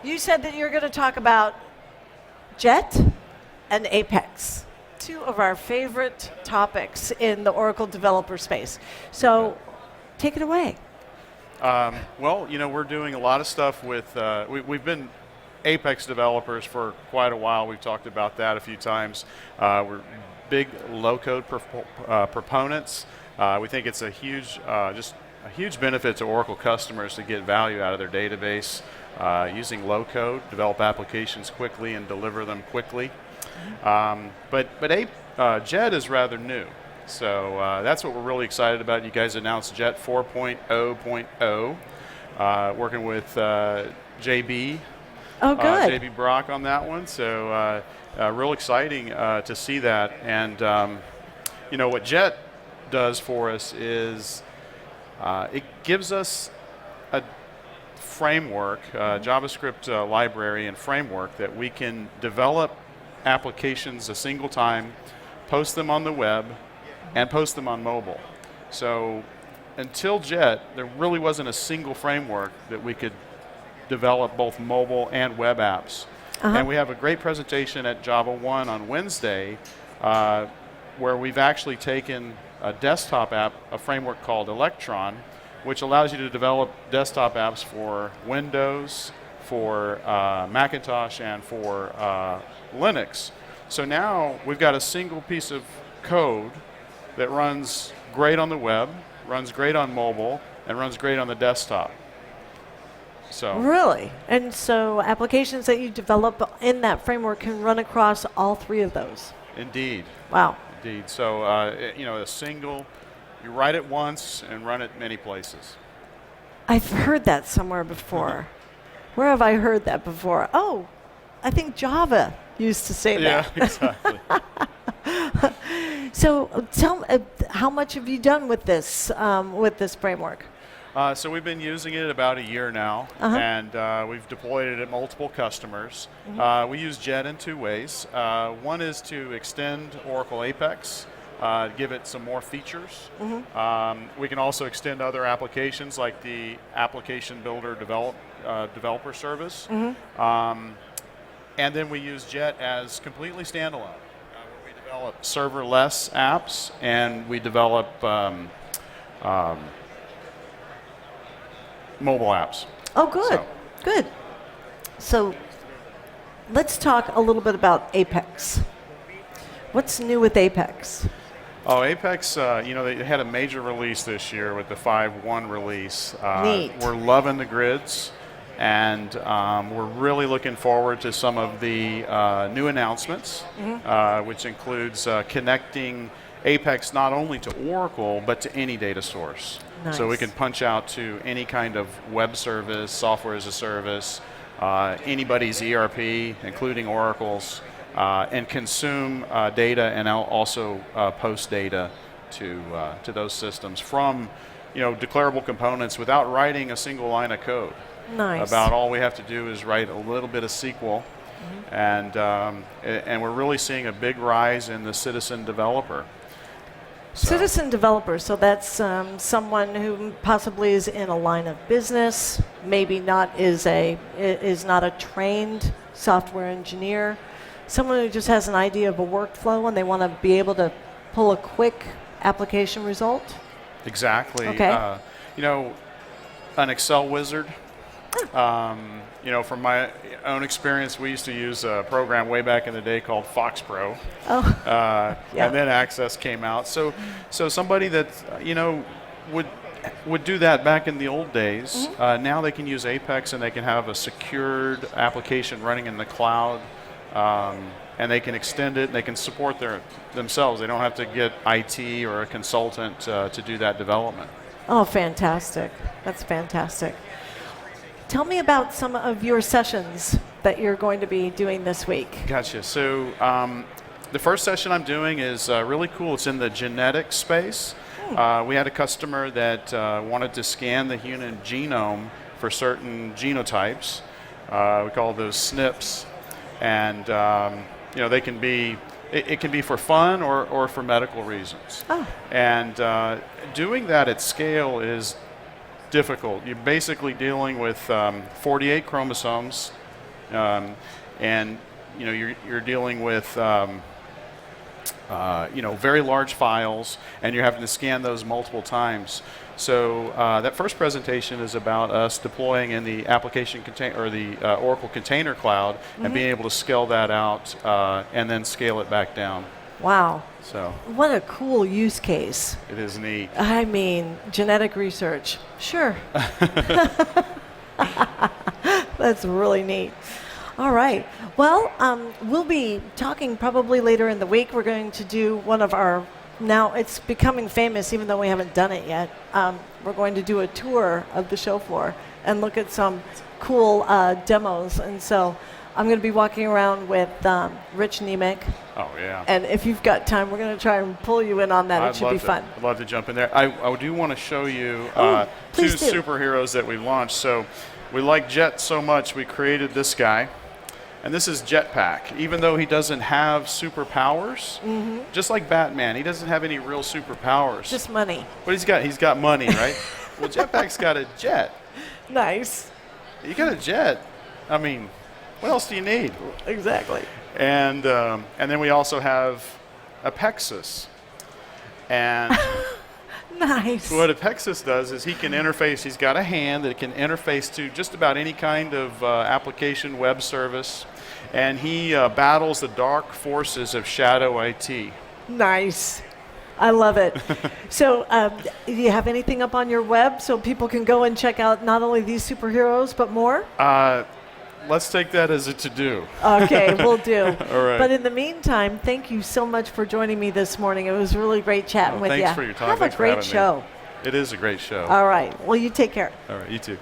You said that you're going to talk about Jet and Apex, two of our favorite topics in the Oracle developer space. So take it away. Well, we're doing a lot of stuff with, we've been Apex developers for quite a while. We've talked about that a few times. We're big low-code proponents. We think it's a huge, just a huge benefit to Oracle customers to get value out of their database using low-code, develop applications quickly and deliver them quickly. But Jet is rather new. So that's what we're really excited about. You guys announced Jet 4.0.0, working with JB. Oh, good. JB Brock on that one. So real exciting to see that. And what Jet does for us is it gives us a framework, JavaScript library and framework that we can develop applications a single time, post them on the web, and post them on mobile. So until Jet, there really wasn't a single framework that we could develop both mobile and web apps. And we have a great presentation at Java 1 on Wednesday where we've actually taken a desktop app, a framework called Electron, which allows you to develop desktop apps for Windows, for Macintosh, and for Linux. So now we've got a single piece of code that runs great on the web, runs great on mobile, and runs great on the desktop. So Really? And so applications that you develop in that framework can run across all three of those? Indeed. Wow. Indeed. So, a single, you write it once and run it many places. I've heard that somewhere before. Where have I heard that before? Oh, I think Java used to say that. Yeah, exactly. So tell me, how much have you done with this framework? So we've been using it about a year now, and we've deployed it at multiple customers. We use Jet in two ways. One is to extend Oracle Apex, give it some more features. We can also extend other applications like the Application Builder developer service. And then we use Jet as completely standalone. We develop serverless apps, and we develop mobile apps. Oh, good. Good. So let's talk a little bit about Apex. What's new with Apex? Oh, Apex, they had a major release this year with the 5.1 release. Neat. We're loving the grids, and we're really looking forward to some of the new announcements, which includes connecting Apex not only to Oracle, but to any data source. Nice. So we can punch out to any kind of web service, software as a service, anybody's ERP, including Oracle's, and consume data and also post data to those systems from declarable components without writing a single line of code. Nice. About all we have to do is write a little bit of SQL, and we're really seeing a big rise in the citizen developer. So. Citizen developer, so that's someone who possibly is in a line of business, maybe is not a trained software engineer, someone who just has an idea of a workflow and they want to be able to pull a quick application result? Exactly. Okay. An Excel wizard. From my own experience, we used to use a program way back in the day called FoxPro. Oh. Yeah. And then Access came out. So somebody that would do that back in the old days. Now they can use Apex and they can have a secured application running in the cloud, and they can extend it. And they can support themselves. They don't have to get IT or a consultant to do that development. Oh, fantastic! That's fantastic. Tell me about some of your sessions that you're going to be doing this week. Gotcha. So the first session I'm doing is really cool. It's in the genetic space. We had a customer that wanted to scan the human genome for certain genotypes. We call those SNPs. And they can be, it can be for fun or for medical reasons. Oh. And doing that at scale is difficult. You're basically dealing with 48 chromosomes And you're dealing with very large files, and you're having to scan those multiple times. So that first presentation is about us deploying in the application or the Oracle Container Cloud, and being able to scale that out and then scale it back down. Wow. So what a cool use case. it is neat. I mean, genetic research. Sure. That's really neat. All right. Well, we'll be talking probably later in the week. We're going to do one of our, now it's becoming famous even though we haven't done it yet. We're going to do a tour of the show floor and look at some cool demos. And so I'm going to be walking around with Rich Nemec. Oh, yeah. And if you've got time, we're going to try and pull you in on that. It should be fun. I'd love to jump in there. I do want to show you two please do. superheroes that we've launched. So we like Jet so much, we created this guy. And this is Jetpack. Even though he doesn't have superpowers, just like Batman, he doesn't have any real superpowers. Just money. But he's got money, right? Well, Jetpack's got a jet. Nice. You got a jet. I mean, what else do you need? Exactly. And then we also have a Pexus. And nice. what a Pexus does is he can interface. He's got a hand that can interface to just about any kind of application web service. And he battles the dark forces of shadow IT. Nice. I love it. So do you have anything up on your web so people can go and check out not only these superheroes, but more? Let's take that as a to-do. Okay, we'll do. All right. But in the meantime, thank you so much for joining me this morning. It was really great chatting with you. Thanks for your time. Have Thanks a for great having show. me. It is a great show. All right. Well, you take care. All right, you too.